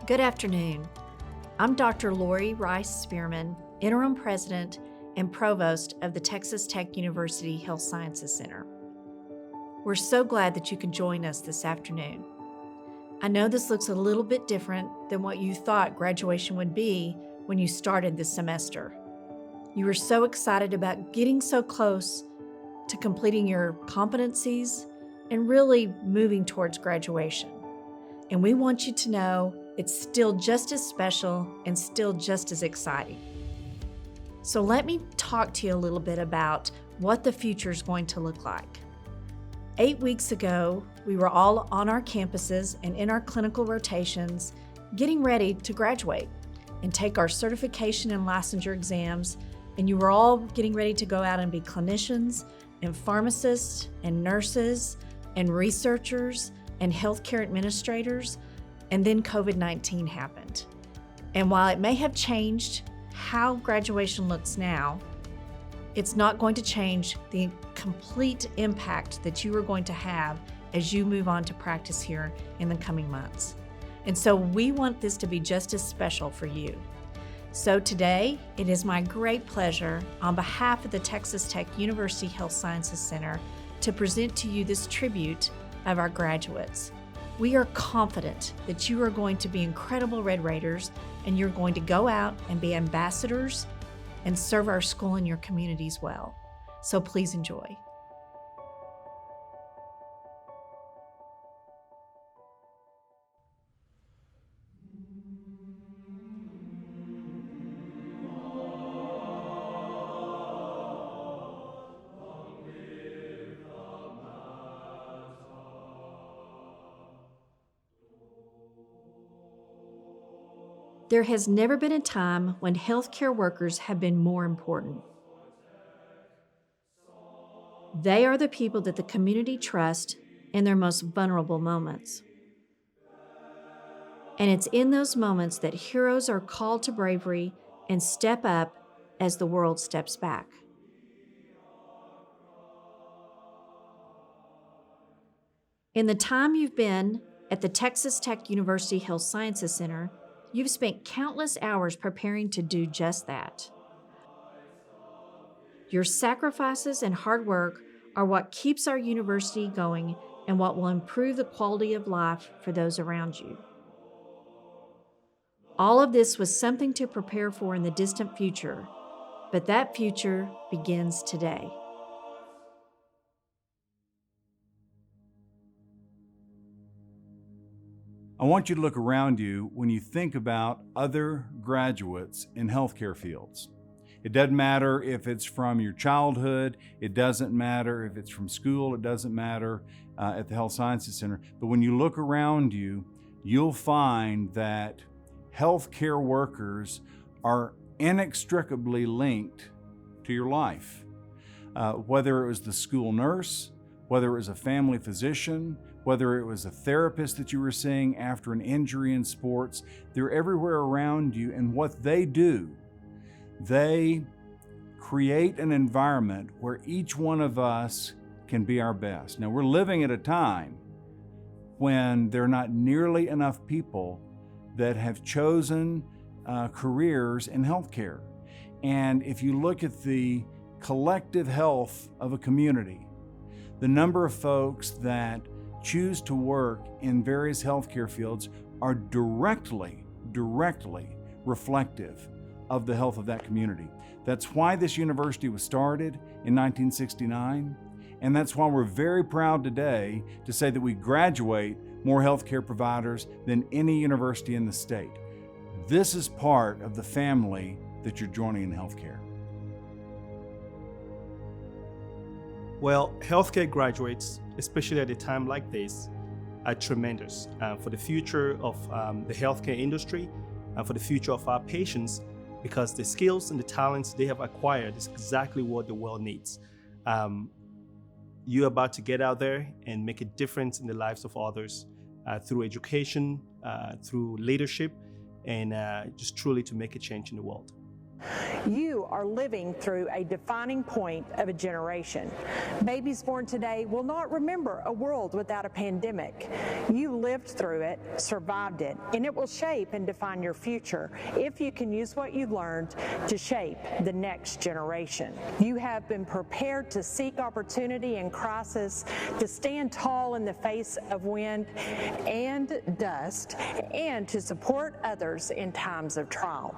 Good afternoon. I'm Dr. Lori RICE-SPEARMAN, Interim President and Provost of the Texas Tech University Health Sciences Center. We're so glad that you can join us this afternoon. I know this looks a little bit different than what you thought graduation would be when you started this semester. You were so excited about getting so close to completing your competencies and really moving towards graduation. And we want you to know it's still just as special and still just as exciting. So let me talk to you a little bit about what the future is going to look like. 8 weeks ago, we were all on our campuses and in our clinical rotations getting ready to graduate and take our certification and licensure exams, and you were all getting ready to go out and be clinicians and pharmacists and nurses and researchers and healthcare administrators, and then COVID-19 happened. And while it may have changed how graduation looks now, it's not going to change the complete impact that you are going to have as you move on to practice here in the coming months. And so we want this to be just as special for you. So today, it is my great pleasure on behalf of the Texas Tech University Health Sciences Center to present to you this tribute of our graduates. We are confident that you are going to be incredible Red Raiders and you're going to go out and be ambassadors and serve our school and your communities well. So please enjoy. There has never been a time when healthcare workers have been more important. They are the people that the community trusts in their most vulnerable moments. And it's in those moments that heroes are called to bravery and step up as the world steps back. In the time you've been at the Texas Tech University Health Sciences Center, you've spent countless hours preparing to do just that. Your sacrifices and hard work are what keeps our university going and what will improve the quality of life for those around you. All of this was something to prepare for in the distant future, but that future begins today. I want you to look around you when you think about other graduates in healthcare fields. It doesn't matter if it's from your childhood, it doesn't matter if it's from school, it doesn't matter at the Health Sciences Center. But when you look around you, you'll find that healthcare workers are inextricably linked to your life. Whether it was the school nurse, whether it was a family physician, whether it was a therapist that you were seeing after an injury in sports, they're everywhere around you, and what they do, they create an environment where each one of us can be our best. Now, we're living at a time when there are not nearly enough people that have chosen careers in healthcare. And if you look at the collective health of a community, the number of folks that choose to work in various healthcare fields are directly reflective of the health of that community. That's why this university was started in 1969, and that's why we're very proud today to say that we graduate more healthcare providers than any university in the state. This is part of the family that you're joining in healthcare. Well, healthcare graduates, especially at a time like this, are tremendous for the future of the healthcare industry and for the future of our patients, because the skills and the talents they have acquired is exactly what the world needs. You're about to get out there and make a difference in the lives of others through education, through leadership, and just truly to make a change in the world. You are living through a defining point of a generation. Babies born today will not remember a world without a pandemic. You lived through it, survived it, and it will shape and define your future if you can use what you learned to shape the next generation. You have been prepared to seek opportunity in crisis, to stand tall in the face of wind and dust, and to support others in times of trial.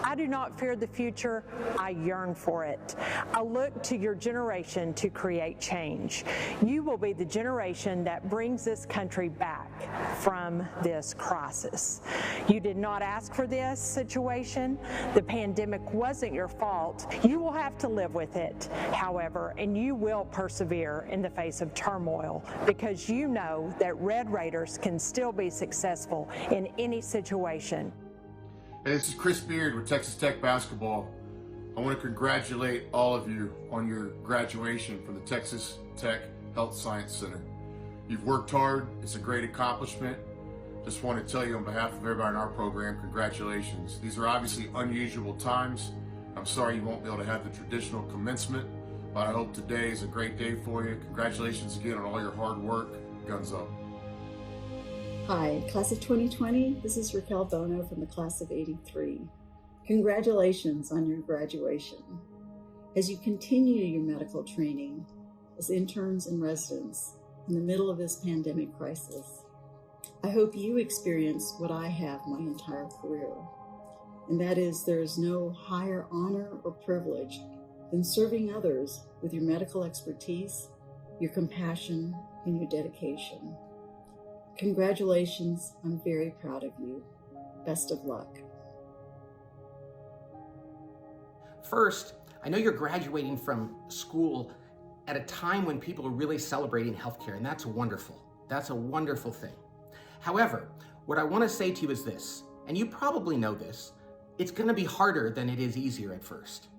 I do not fear the future, I yearn for it. I look to your generation to create change. You will be the generation that brings this country back from this crisis. You did not ask for this situation. The pandemic wasn't your fault. You will have to live with it, however, and you will persevere in the face of turmoil because you know that Red Raiders can still be successful in any situation. Hey, this is Chris Beard with Texas Tech Basketball. I want to congratulate all of you on your graduation from the Texas Tech Health Science Center. You've worked hard, it's a great accomplishment. Just want to tell you on behalf of everybody in our program, congratulations. These are obviously unusual times. I'm sorry you won't be able to have the traditional commencement, but I hope today is a great day for you. Congratulations again on all your hard work. Guns up. Hi, class of 2020, this is Raquel Bono from the class of 83. Congratulations on your graduation. As you continue your medical training as interns and residents in the middle of this pandemic crisis, I hope you experience what I have my entire career, and that is there is no higher honor or privilege than serving others with your medical expertise, your compassion, and your dedication. Congratulations, I'm very proud of you. Best of luck. First, I know you're graduating from school at a time when people are really celebrating healthcare, and that's wonderful. That's a wonderful thing. However, what I want to say to you is this, and you probably know this, it's going to be harder than it is easier at first.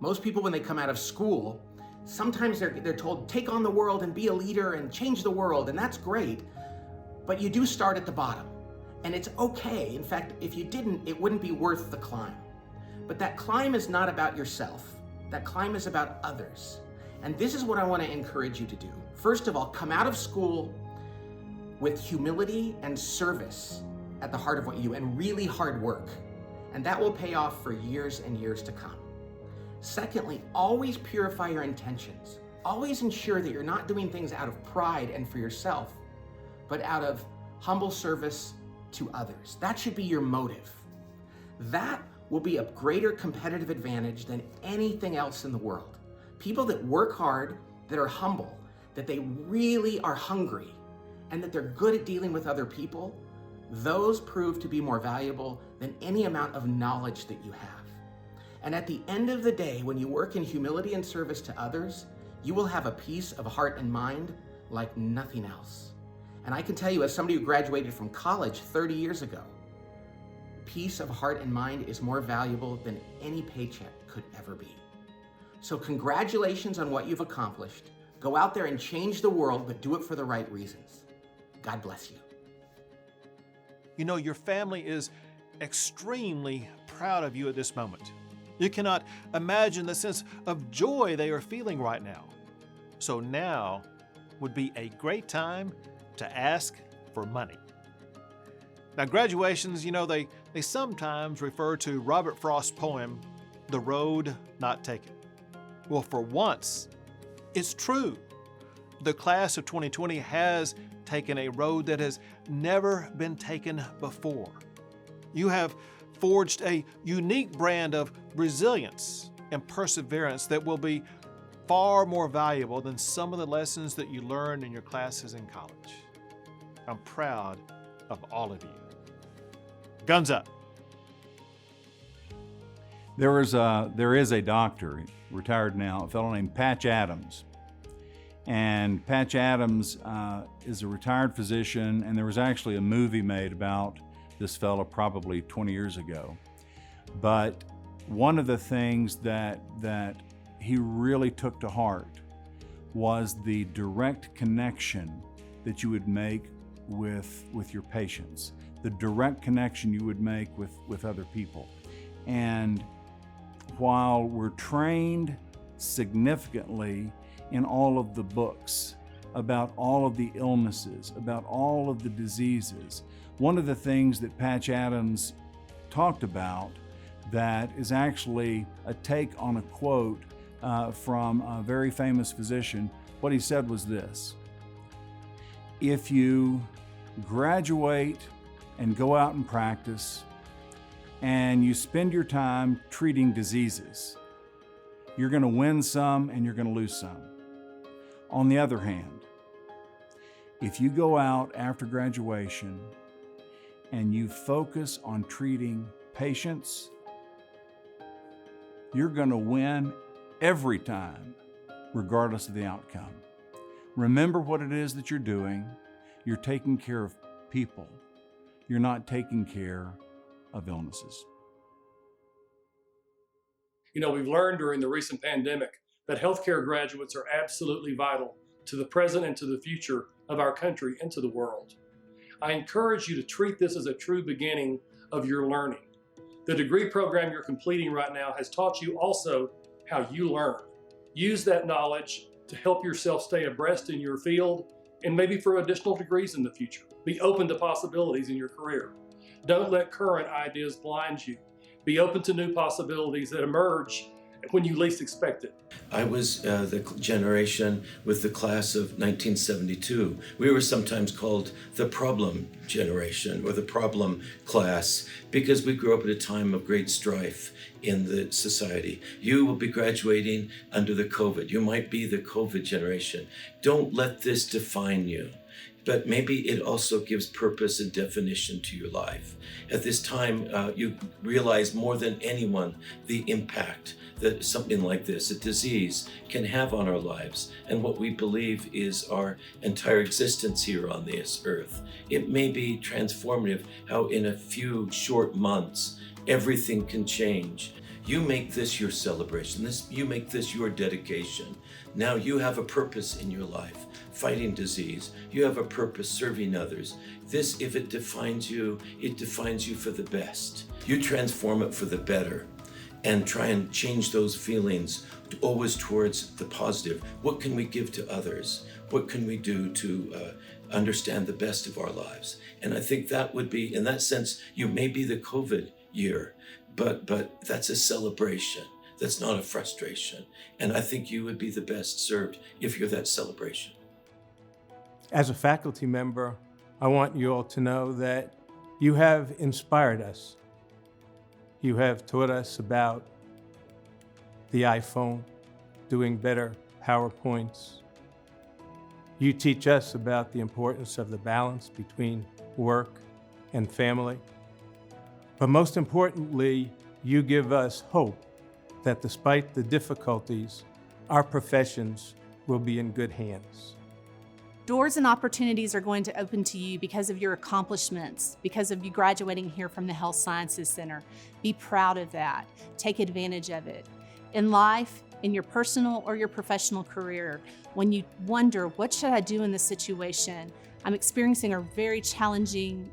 Most people, when they come out of school, sometimes they're told, take on the world and be a leader and change the world, and that's great, but you do start at the bottom, and it's okay. In fact, if you didn't, it wouldn't be worth the climb. But that climb is not about yourself. That climb is about others. And this is what I want to encourage you to do. First of all, come out of school with humility and service at the heart of what you do, and really hard work. And that will pay off for years and years to come. Secondly, always purify your intentions. Always ensure that you're not doing things out of pride and for yourself, but out of humble service to others. That should be your motive. That will be a greater competitive advantage than anything else in the world. People that work hard, that are humble, that they really are hungry, and that they're good at dealing with other people, those prove to be more valuable than any amount of knowledge that you have. And at the end of the day, when you work in humility and service to others, you will have a peace of heart and mind like nothing else. And I can tell you, as somebody who graduated from college 30 years ago, peace of heart and mind is more valuable than any paycheck could ever be. So congratulations on what you've accomplished. Go out there and change the world, but do it for the right reasons. God bless you. You know, your family is extremely proud of you at this moment. You cannot imagine the sense of joy they are feeling right now. So now would be a great time to ask for money. Now, graduations, you know, they sometimes refer to Robert Frost's poem, The Road Not Taken. Well, for once, it's true. The class of 2020 has taken a road that has never been taken before. You have forged a unique brand of resilience and perseverance that will be far more valuable than some of the lessons that you learned in your classes in college. I'm proud of all of you. Guns up. There is a doctor, retired now, a fellow named Patch Adams. And Patch Adams is a retired physician, and there was actually a movie made about this fellow probably 20 years ago. But one of the things that he really took to heart was the direct connection that you would make with your patients, the direct connection you would make with other people. And while we're trained significantly in all of the books about all of the illnesses, about all of the diseases, one of the things that Patch Adams talked about that is actually a take on a quote from a very famous physician, what he said was this: if you graduate and go out and practice and you spend your time treating diseases, you're going to win some and you're going to lose some. On the other hand, if you go out after graduation and you focus on treating patients, you're going to win every time, regardless of the outcome. Remember what it is that you're doing. You're taking care of people. You're not taking care of illnesses. You know, we've learned during the recent pandemic that healthcare graduates are absolutely vital to the present and to the future of our country and to the world. I encourage you to treat this as a true beginning of your learning. The degree program you're completing right now has taught you also how you learn. Use that knowledge to help yourself stay abreast in your field and maybe for additional degrees in the future. Be open to possibilities in your career. Don't let current ideas blind you. Be open to new possibilities that emerge when you least expect it. I was the generation with the class of 1972. We were sometimes called the problem generation or the problem class because we grew up at a time of great strife in the society. You will be graduating under the COVID. You might be the COVID generation. Don't let this define you. But maybe it also gives purpose and definition to your life. At this time, you realize more than anyone the impact that something like this, a disease, can have on our lives and what we believe is our entire existence here on this earth. It may be transformative how in a few short months, everything can change. You make this your celebration. You make this your dedication. Now you have a purpose in your life, fighting disease. You have a purpose serving others. This, if it defines you, it defines you for the best. You transform it for the better and try and change those feelings always towards the positive. What can we give to others? What can we do to understand the best of our lives? And I think that would be, in that sense, you may be the COVID year, but that's a celebration. That's not a frustration. And I think you would be the best served if you're that celebration. As a faculty member, I want you all to know that you have inspired us. You have taught us about the iPhone, doing better PowerPoints. You teach us about the importance of the balance between work and family. But most importantly, you give us hope that despite the difficulties, our professions will be in good hands. Doors and opportunities are going to open to you because of your accomplishments, because of you graduating here from the Health Sciences Center. Be proud of that. Take advantage of it. In life, in your personal or your professional career, when you wonder, what should I do in this situation? I'm experiencing a very challenging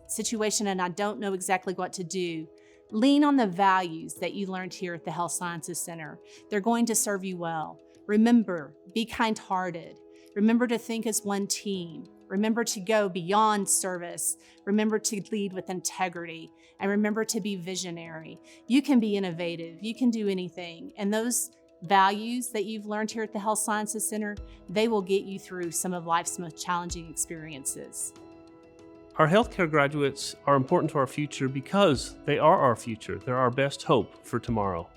situation and I don't know exactly what to do. Lean on the values that you learned here at the Health Sciences Center. They're going to serve you well. Remember, be kind-hearted. Remember to think as one team. Remember to go beyond service. Remember to lead with integrity. And remember to be visionary. You can be innovative. You can do anything. And those values that you've learned here at the Health Sciences Center, they will get you through some of life's most challenging experiences. Our healthcare graduates are important to our future because they are our future. They're our best hope for tomorrow.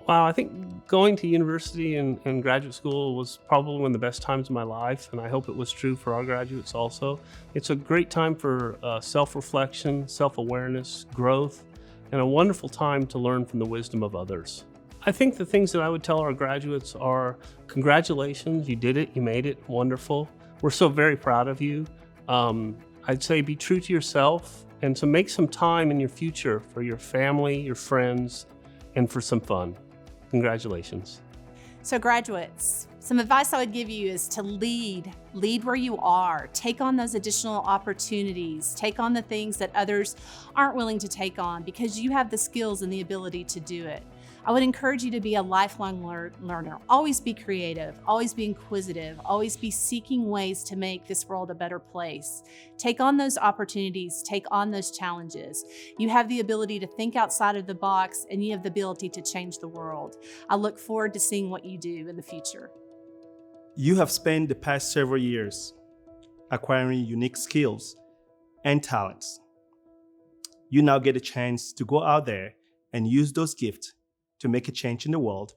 Wow, I think going to university and graduate school was probably one of the best times of my life, and I hope it was true for our graduates also. It's a great time for self-reflection, self-awareness, growth, and a wonderful time to learn from the wisdom of others. I think the things that I would tell our graduates are, congratulations, you did it, you made it, wonderful. We're so very proud of you. I'd say be true to yourself and to make some time in your future for your family, your friends, and for some fun. Congratulations. So graduates, some advice I would give you is to lead where you are. Take on those additional opportunities. Take on the things that others aren't willing to take on because you have the skills and the ability to do it. I would encourage you to be a lifelong learner. Always be creative, always be inquisitive, always be seeking ways to make this world a better place. Take on those opportunities, take on those challenges. You have the ability to think outside of the box, and you have the ability to change the world. I look forward to seeing what you do in the future. You have spent the past several years acquiring unique skills and talents. You now get a chance to go out there and use those gifts to make a change in the world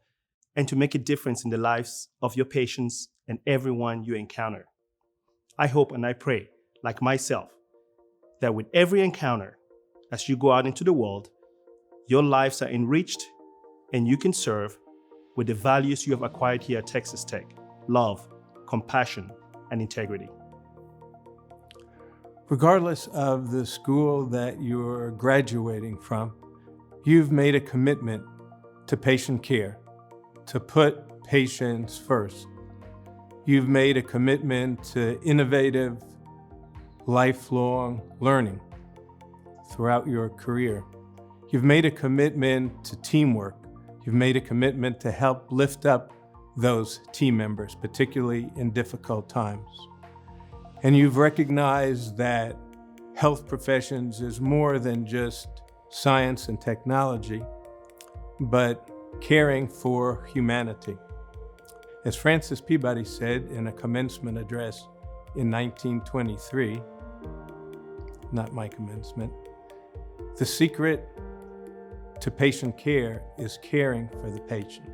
and to make a difference in the lives of your patients and everyone you encounter. I hope and I pray, like myself, that with every encounter, as you go out into the world, your lives are enriched and you can serve with the values you have acquired here at Texas Tech: love, compassion, and integrity. Regardless of the school that you're graduating from, you've made a commitment to patient care, to put patients first. You've made a commitment to innovative, lifelong learning throughout your career. You've made a commitment to teamwork. You've made a commitment to help lift up those team members, particularly in difficult times. And you've recognized that health professions is more than just science and technology, but caring for humanity. As Francis Peabody said in a commencement address in 1923, not my commencement, the secret to patient care is caring for the patient.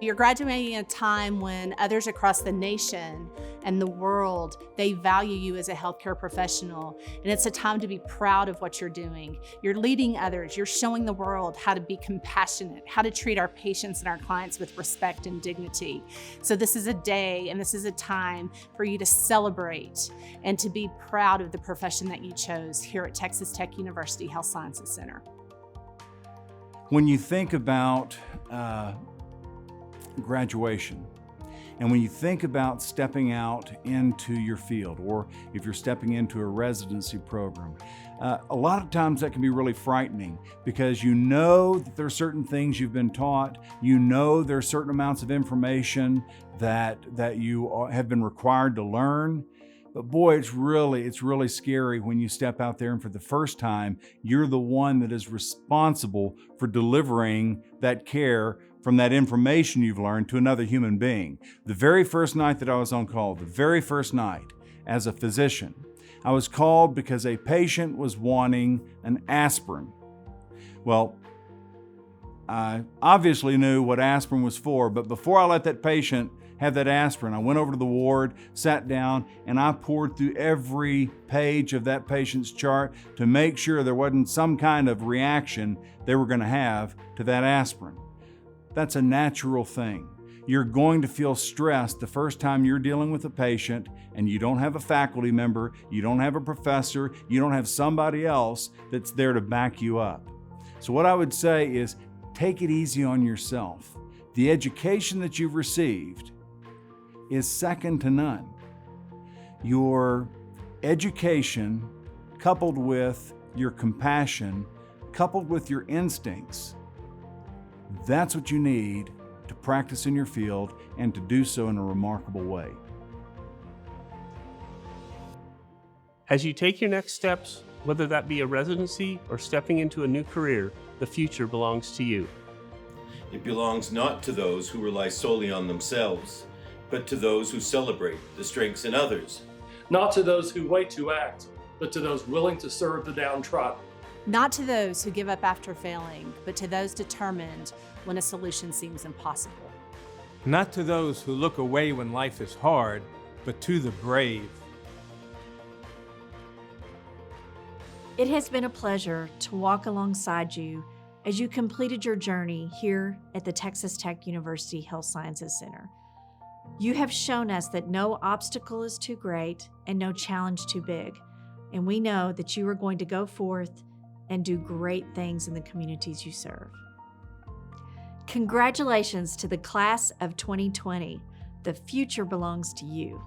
You're graduating at a time when others across the nation and the world, they value you as a healthcare professional. And it's a time to be proud of what you're doing. You're leading others. You're showing the world how to be compassionate, how to treat our patients and our clients with respect and dignity. So this is a day and this is a time for you to celebrate and to be proud of the profession that you chose here at Texas Tech University Health Sciences Center. When you think about graduation, and when you think about stepping out into your field, or if you're stepping into a residency program, a lot of times that can be really frightening because you know that there are certain things you've been taught, you know there are certain amounts of information that you have been required to learn. But boy, it's really scary when you step out there and for the first time, you're the one that is responsible for delivering that care from that information you've learned to another human being. The very first night that I was on call, the very first night as a physician, I was called because a patient was wanting an aspirin. Well, I obviously knew what aspirin was for, but before I let that patient have that aspirin, I went over to the ward, sat down, and I poured through every page of that patient's chart to make sure there wasn't some kind of reaction they were going to have to that aspirin. That's a natural thing. You're going to feel stressed the first time you're dealing with a patient and you don't have a faculty member, you don't have a professor, you don't have somebody else that's there to back you up. So what I would say is take it easy on yourself. The education that you've received is second to none. Your education, coupled with your compassion, coupled with your instincts, that's what you need to practice in your field and to do so in a remarkable way. As you take your next steps, whether that be a residency or stepping into a new career, the future belongs to you. It belongs not to those who rely solely on themselves, but to those who celebrate the strengths in others. Not to those who wait to act, but to those willing to serve the downtrodden. Not to those who give up after failing, but to those determined when a solution seems impossible. Not to those who look away when life is hard, but to the brave. It has been a pleasure to walk alongside you as you completed your journey here at the Texas Tech University Health Sciences Center. You have shown us that no obstacle is too great and no challenge too big, and we know that you are going to go forth and do great things in the communities you serve. Congratulations to the class of 2020. The future belongs to you.